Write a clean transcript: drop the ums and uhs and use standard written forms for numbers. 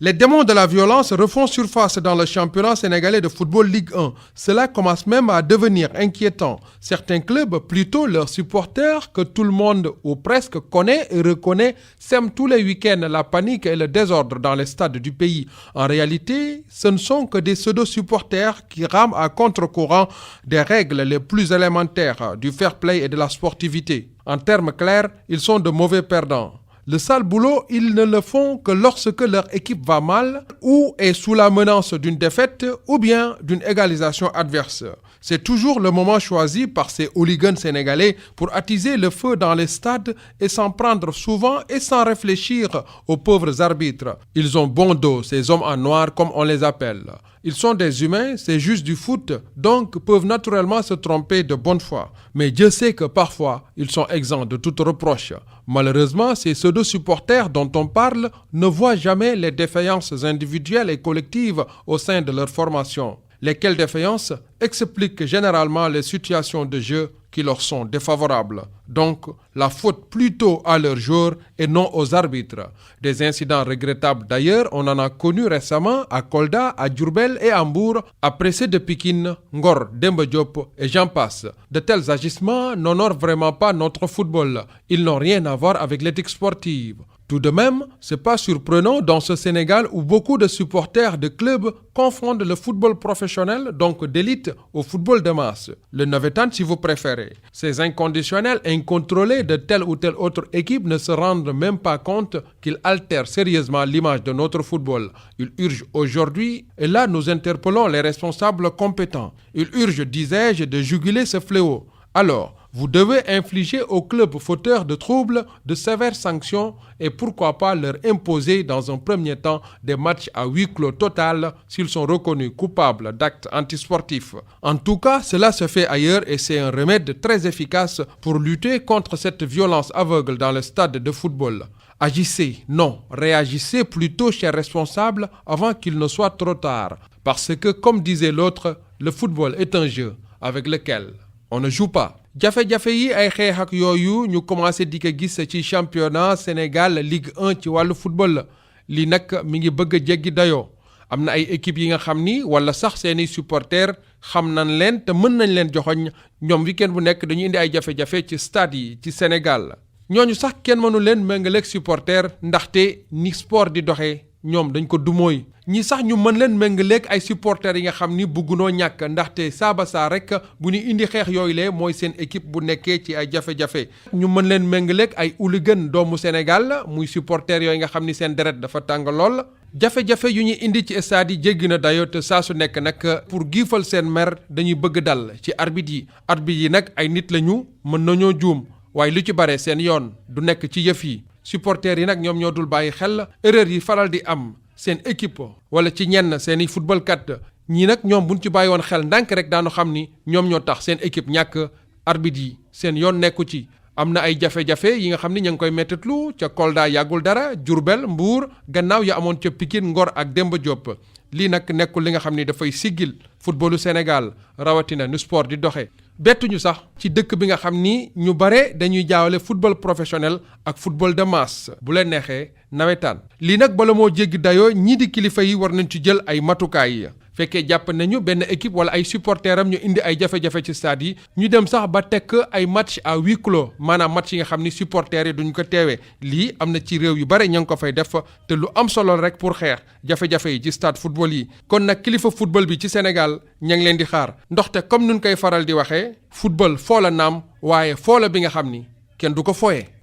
Les démons de la violence refont surface dans le championnat sénégalais de football Ligue 1. Cela commence même à devenir inquiétant. Certains clubs, plutôt leurs supporters, que tout le monde ou presque connaît et reconnaît, sèment tous les week-ends la panique et le désordre dans les stades du pays. En réalité, ce ne sont que des pseudo-supporters qui rament à contre-courant des règles les plus élémentaires du fair play et de la sportivité. En termes clairs, ils sont de mauvais perdants. Le sale boulot, ils ne le font que lorsque leur équipe va mal ou est sous la menace d'une défaite ou bien d'une égalisation adverse. C'est toujours le moment choisi par ces hooligans sénégalais pour attiser le feu dans les stades et s'en prendre souvent et sans réfléchir aux pauvres arbitres. Ils ont bon dos, ces hommes en noir comme on les appelle. Ils sont des humains, c'est juste du foot, donc peuvent naturellement se tromper de bonne foi. Mais Dieu sait que parfois, ils sont exempts de toute reproche. Malheureusement, ces pseudo-supporters dont on parle ne voient jamais les défaillances individuelles et collectives au sein de leur formation. Lesquelles défaillances expliquent généralement les situations de jeu qui leur sont défavorables. Donc, la faute plutôt à leurs joueurs et non aux arbitres. Des incidents regrettables d'ailleurs, on en a connu récemment à Kolda, à Diourbel et à Mbour, après ceux de Pikine, Ngor, Demba Diop et j'en passe. De tels agissements n'honorent vraiment pas notre football. Ils n'ont rien à voir avec l'éthique sportive. Tout de même, c'est pas surprenant dans ce Sénégal où beaucoup de supporters de clubs confondent le football professionnel, donc d'élite, au football de masse. Le navétane si vous préférez. Ces inconditionnels incontrôlés de telle ou telle autre équipe ne se rendent même pas compte qu'ils altèrent sérieusement l'image de notre football. Ils urgent aujourd'hui, et là nous interpellons les responsables compétents. Ils urgent, disais-je, de juguler ce fléau. Alors, vous devez infliger aux clubs fauteurs de troubles de sévères sanctions et pourquoi pas leur imposer dans un premier temps des matchs à huis clos total s'ils sont reconnus coupables d'actes antisportifs. En tout cas, cela se fait ailleurs et c'est un remède très efficace pour lutter contre cette violence aveugle dans le stade de football. Agissez, non, réagissez plutôt, chers responsables, avant qu'il ne soit trop tard. Parce que, comme disait l'autre, le football est un jeu avec lequel on ne joue pas. jafe-jafe yi ay xeex ak yooyu ñu commencé di ko gis ci championnat Sénégal Ligue 1 ci wàllu football la lii nag mi ngi bëgg a jéggi dayoo am na ay équipes yi nga xam ni wala sax seeni supporters xam nañ leen te mën nañ leen joxoñ ñoom week-end bu nekk dañuy indi ay jafe-jafe ci stade yi ci Sénégal ñooñu sax kenn mënu leen méngaleeg supporter ndaxte ni sport di doxee ñoom dañ ko dumooy ñi sax ñu mën leen méngaleeg ay supporters yi nga xam ni buggunoo ñàkk ndaxte saaba saa rek bu ñu indi xeex yooyu lee mooy seen équipe bu nekkee ci ay jafe-jafe ñu mën leen méngaleeg ay hooligan doomu Sénégal muy supporters yooyu nga xam ni seen deret dafa tàng lool jafe-jafe yu ñu indi ci stade yi jéggi na dayo te saa su nekk nag pour giifal seen mer dañuy bëgg dal ci arbitre yi nag ay nit lañu mën nañoo juum waaye lu ci bare seen yoon du nekk ci yëf yi supporters yi nag ñoom ñoo dul bàyyi xel erreur yi faral di am seen équipe wala ci ñenn seeni footballkat ñii nag ñoom buñ ci bàyyi woon xel ndànk rek daanu xam ni ñoom ñoo tax seen équipe ñàkk arbitre yi seen yoon nekku ci am na ay jafe-jafe yi nga xam ni ña ngi koy mettitlu ca Kolda yàggul dara Diourbel Mbour gannaaw ya amoon ca Pikine Ngor ak Demba Diop lii nag nekkul li nga xam ni dafay siggil footballu Sénégal rawatina nu sport di doxe bettuñu sax ci dëkk bi nga xam ni ñu bare dañuy jaawale football professionnel ak football de masse bu leen neexee nawetaan lii nag bala moo jéggi dayoo ñii di kilifa yi war nañ ci jël ay matukaay fekkee jàpp nañu benn équipe wala ay supporteram ñu indi ay jafe-jafe ci stade yi ñu dem sax ba tekk ay match à huis clos maanaam match yi nga xam ni supporters yi duñ ko teewee lii am na ci réew yu bare ña ngi ko fay def te lu am solo rek pour xeex jafe-jafe yi ci stade football yi kon nag kilifa football bi ci Sénégal ña ngi leen di xaar ndoxte comme nun koy faral di waxee football foo la naam waaye foo la bi nga xam ni kenn du ko fooyee